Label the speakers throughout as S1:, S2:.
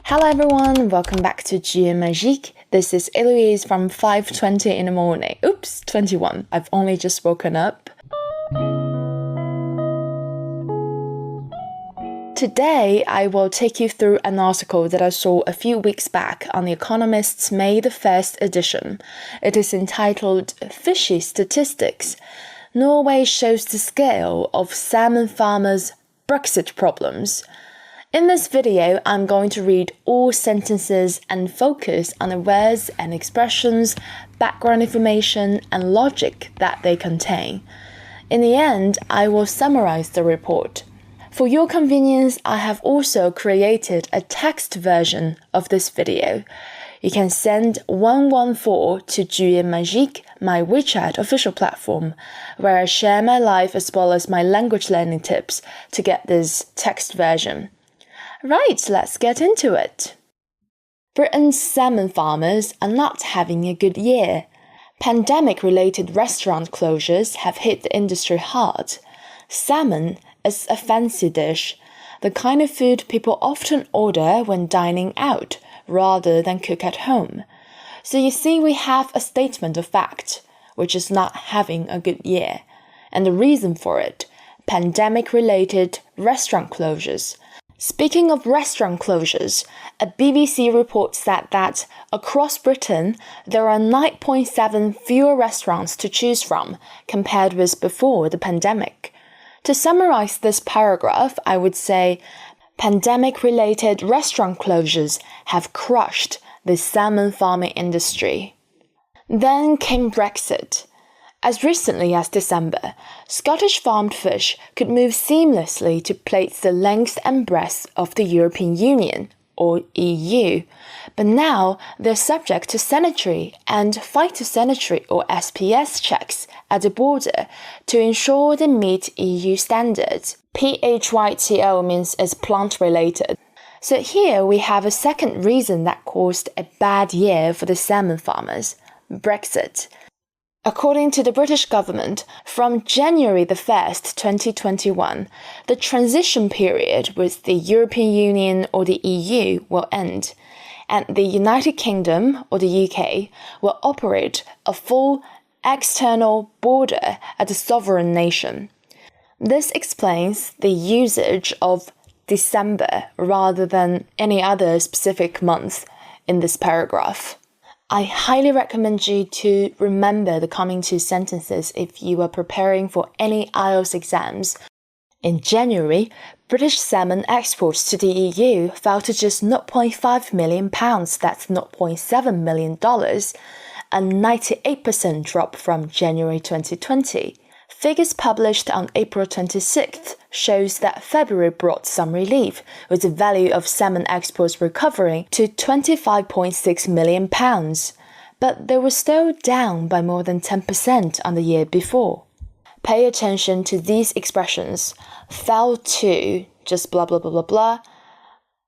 S1: Hello everyone, welcome back to 句言 Magique. This is Eloise from 5:20 in the morning. Oops, 21. I've only just woken up. Today, I will take you through an article that I saw a few weeks back on The Economist's May the 1st edition. It is entitled Fishy Statistics. Norway shows the scale of salmon farmers' Brexit problems.In this video, I'm going to read all sentences and focus on the words and expressions, background information, and logic that they contain. In the end, I will summarize the report. For your convenience, I have also created a text version of this video. You can send 114 to 句言 Magique, my WeChat official platform, where I share my life as well as my language learning tips to get this text version.Right, let's get into it. Britain's salmon farmers are not having a good year. Pandemic-related restaurant closures have hit the industry hard. Salmon is a fancy dish, the kind of food people often order when dining out rather than cook at home. So you see we have a statement of fact, which is not having a good year. And the reason for it, pandemic-related restaurant closures.Speaking of restaurant closures, a BBC report said that across Britain, there are 9.7 fewer restaurants to choose from compared with before the pandemic. To summarize this paragraph, I would say, pandemic-related restaurant closures have crushed the salmon farming industry. Then came Brexit.As recently as December, Scottish farmed fish could move seamlessly to plates the length and breadth of the European Union, or EU, but now they're subject to sanitary and phytosanitary or SPS checks at the border to ensure they meet EU standards. PHYTO means it's plant-related. So here we have a second reason that caused a bad year for the salmon farmers, Brexit.According to the British government, from January the 1st, 2021, the transition period with the European Union or the EU will end, and the United Kingdom or the UK will operate a full external border as a sovereign nation. This explains the usage of December rather than any other specific month in this paragraph.I highly recommend you to remember the coming two sentences if you are preparing for any IELTS exams. In January, British salmon exports to the EU fell to just £0.5 million, that's $0.7 million, a 98% drop from January 2020.Figures published on April 26th shows that February brought some relief, with the value of salmon exports recovering to £25.6 million, but they were still down by more than 10% on the year before. Pay attention to these expressions, fell to, just blah blah blah blah blah,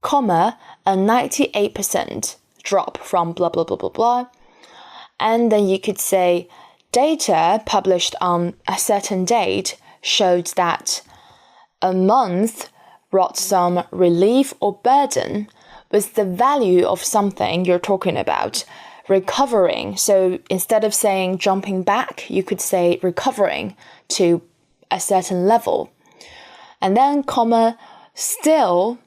S1: comma, a 98% drop from blah blah blah blah blah, and then you could say,Data published on a certain date showed that a month brought some relief or burden with the value of something you're talking about, recovering. So instead of saying jumping back, you could say recovering to a certain level. And then, comma, still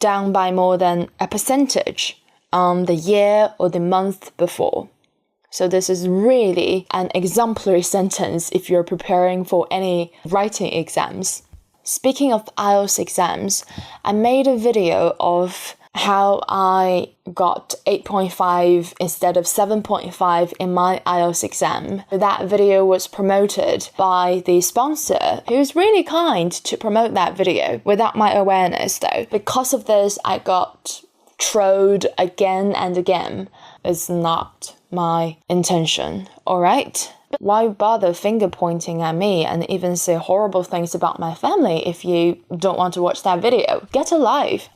S1: down by more than a percentage on the year or the month before.So this is really an exemplary sentence if you're preparing for any writing exams. Speaking of IELTS exams, I made a video of how I got 8.5 instead of 7.5 in my IELTS exam. That video was promoted by the sponsor, who was really kind to promote that video without my awareness though. Because of this, I got trolled again and again. It's not my intention, alright? Why bother finger pointing at me and even say horrible things about my family if you don't want to watch that video? Get a life!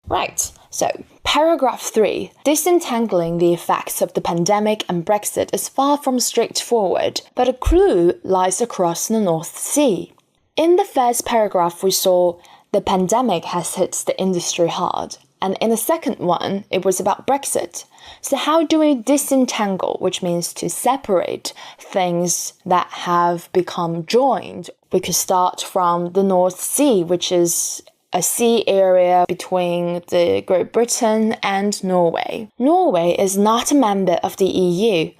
S1: Right, so paragraph 3. Disentangling the effects of the pandemic and Brexit is far from straightforward, but a clue lies across the North Sea. In the first paragraph we saw, the pandemic has hit the industry hard. And in the second one, it was about Brexit. So how do we disentangle, which means to separate things that have become joined? We could start from the North Sea, which is a sea area between the Great Britain and Norway. Norway is not a member of the EU,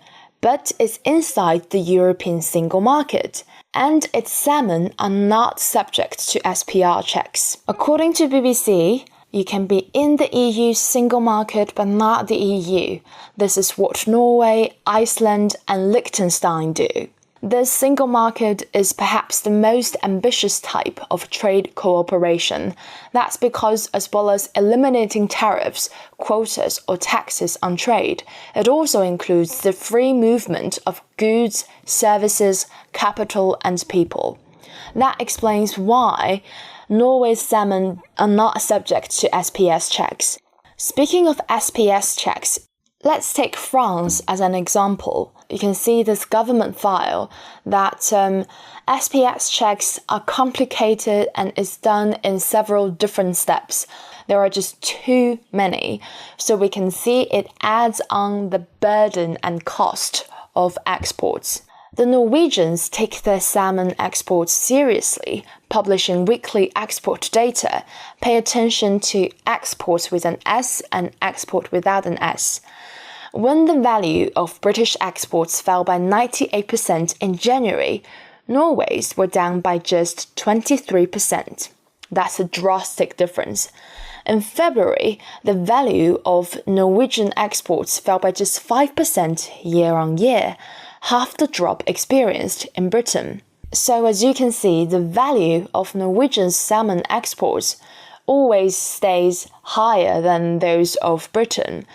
S1: but is inside the European single market, and its salmon are not subject to SPR checks. According to BBC, you can be in the EU single market but not the EU. This is what Norway, Iceland, and Liechtenstein do. This single market is perhaps the most ambitious type of trade cooperation. That's because, as well as eliminating tariffs, quotas, or taxes on trade, it also includes the free movement of goods, services, capital, and people. That explains why Norway's salmon are not subject to SPS checks. Speaking of SPS checks, let's take France as an example. You can see this government file that SPS checks are complicated and is done in several different steps. There are just too many, so we can see it adds on the burden and cost of exports. The Norwegians take their salmon exports seriously, publishing weekly export data, pay attention to exports with an S and export without an S. When the value of British exports fell by 98% in January, Norway's were down by just 23%. That's a drastic difference. In February, the value of Norwegian exports fell by just 5% year on year, half the drop experienced in Britain. So as you can see, the value of Norwegian salmon exports always stays higher than those of Britain,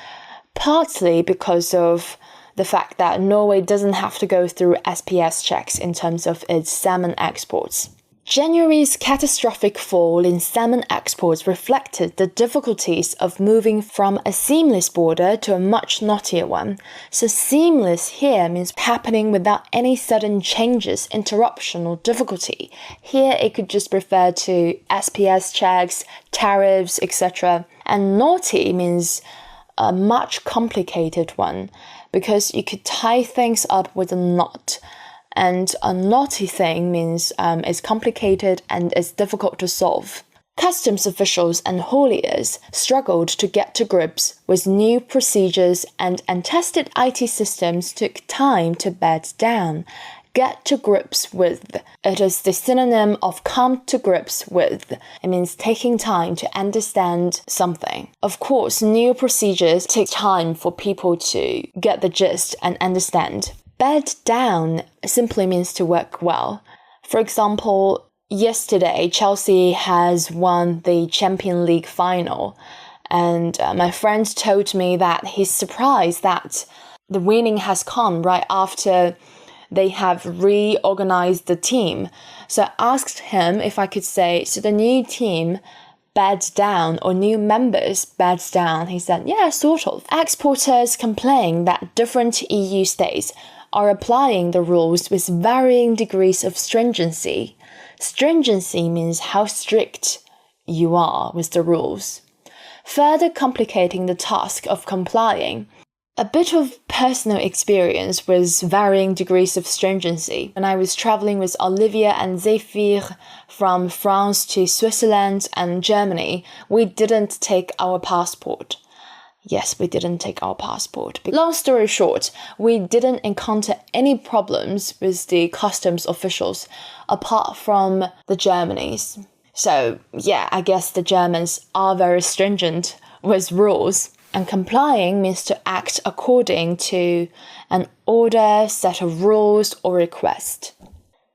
S1: partly because of the fact that Norway doesn't have to go through SPS checks in terms of its salmon exports. January's catastrophic fall in salmon exports reflected the difficulties of moving from a seamless border to a much knottier one. So seamless here means happening without any sudden changes, interruption, or difficulty. Here it could just refer to SPS checks, tariffs, etc. And knotty means a much complicated one, because you could tie things up with a knot. And a knotty thing means it's complicated and it's difficult to solve. Customs officials and hauliers struggled to get to grips with new procedures, and untested IT systems took time to bed down. Get to grips with. It is the synonym of come to grips with. It means taking time to understand something. Of course, new procedures take time for people to get the gist and understand. Bed down simply means to work well. For example, yesterday, Chelsea has won the Champions League final, and my friend told me that he's surprised that the winning has come right after they have reorganized the team. So I asked him if I could say, so the new team beds down, or new members beds down. He said, yeah, sort of. Exporters complain that different EU states are applying the rules with varying degrees of stringency. Stringency means how strict you are with the rules, further complicating the task of complying. A bit of personal experience with varying degrees of stringency. When I was traveling with Olivia and Zephyr from France to Switzerland and Germany, we didn't take our passport. Yes, we didn't take our passport. Long story short, we didn't encounter any problems with the customs officials apart from the Germans. So yeah, I guess the Germans are very stringent with rules. And complying means to act according to an order, set of rules, or request.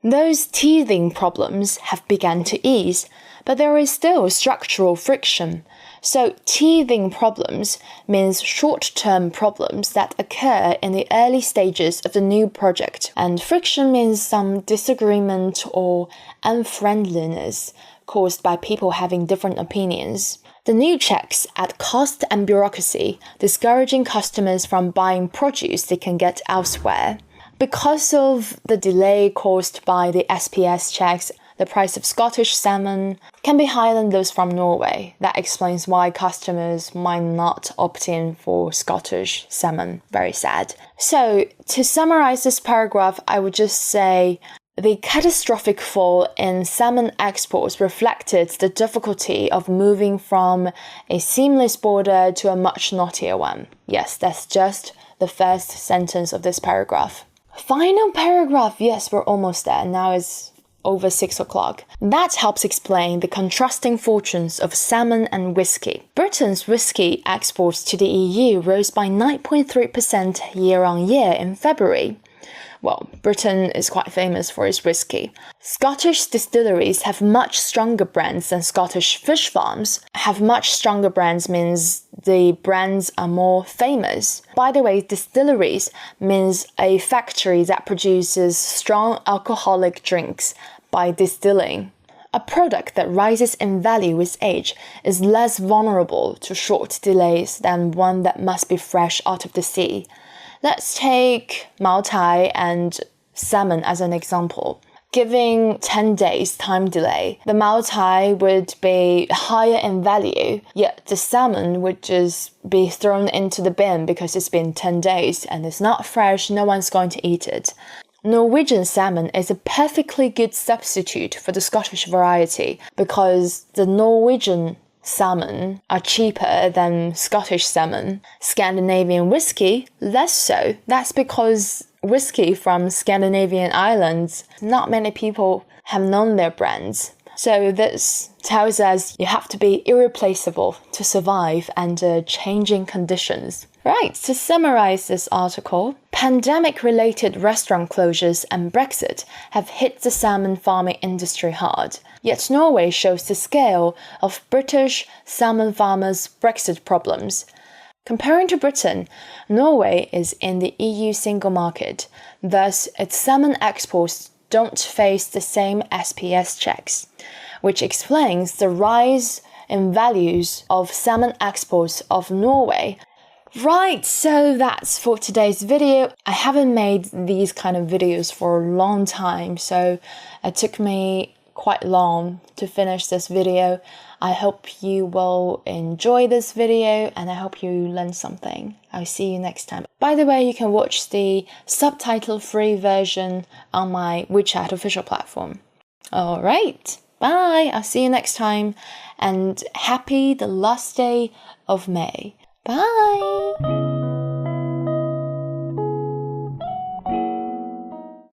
S1: Those teething problems have begun to ease, but there is still structural friction. So teething problems means short-term problems that occur in the early stages of the new project. And friction means some disagreement or unfriendliness caused by people having different opinions. The new checks add cost and bureaucracy, discouraging customers from buying produce they can get elsewhere. Because of the delay caused by the SPS checks, the price of Scottish salmon can be higher than those from Norway. That explains why customers might not opt in for Scottish salmon. Very sad. So, to summarize this paragraph, I would just say the catastrophic fall in salmon exports reflected the difficulty of moving from a seamless border to a much knottier one. Yes, that's just the first sentence of this paragraph. Final paragraph. Yes, we're almost there. Now it's over 6 o'clock. That helps explain the contrasting fortunes of salmon and whiskey. Britain's whiskey exports to the EU rose by 9.3% year-on-year in February. Well, Britain is quite famous for its whiskey. Scottish distilleries have much stronger brands than Scottish fish farms. Have much stronger brands means the brands are more famous. By the way, distilleries means a factory that produces strong alcoholic drinks by distilling. A product that rises in value with age is less vulnerable to short delays than one that must be fresh out of the sea. Let's take Mao Tai and salmon as an example. Giving 10 days time delay, the Mao Tai would be higher in value, yet the salmon would just be thrown into the bin because it's been 10 days and it's not fresh, no one's going to eat it. Norwegian salmon is a perfectly good substitute for the Scottish variety because the Norwegian salmon are cheaper than Scottish salmon. Scandinavian whiskey, less so. That's because whiskey from Scandinavian islands, not many people have known their brands. So this tells us you have to be irreplaceable to survive under changing conditions. Right, to summarize this article, pandemic-related restaurant closures and Brexit have hit the salmon farming industry hard. Yet Norway shows the scale of British salmon farmers' Brexit problems. Comparing to Britain, Norway is in the EU single market, thus its salmon exports don't face the same SPS checks, which explains the rise in values of salmon exports of Norway. Right, so that's for today's video. I haven't made these kind of videos for a long time, so it took me quite long to finish this video. I hope you will enjoy this video and I hope you learn something. I'll see you next time. By the way, you can watch the subtitle-free version on my WeChat official platform. Alright, bye! I'll see you next time and happy the last day of May. Bye!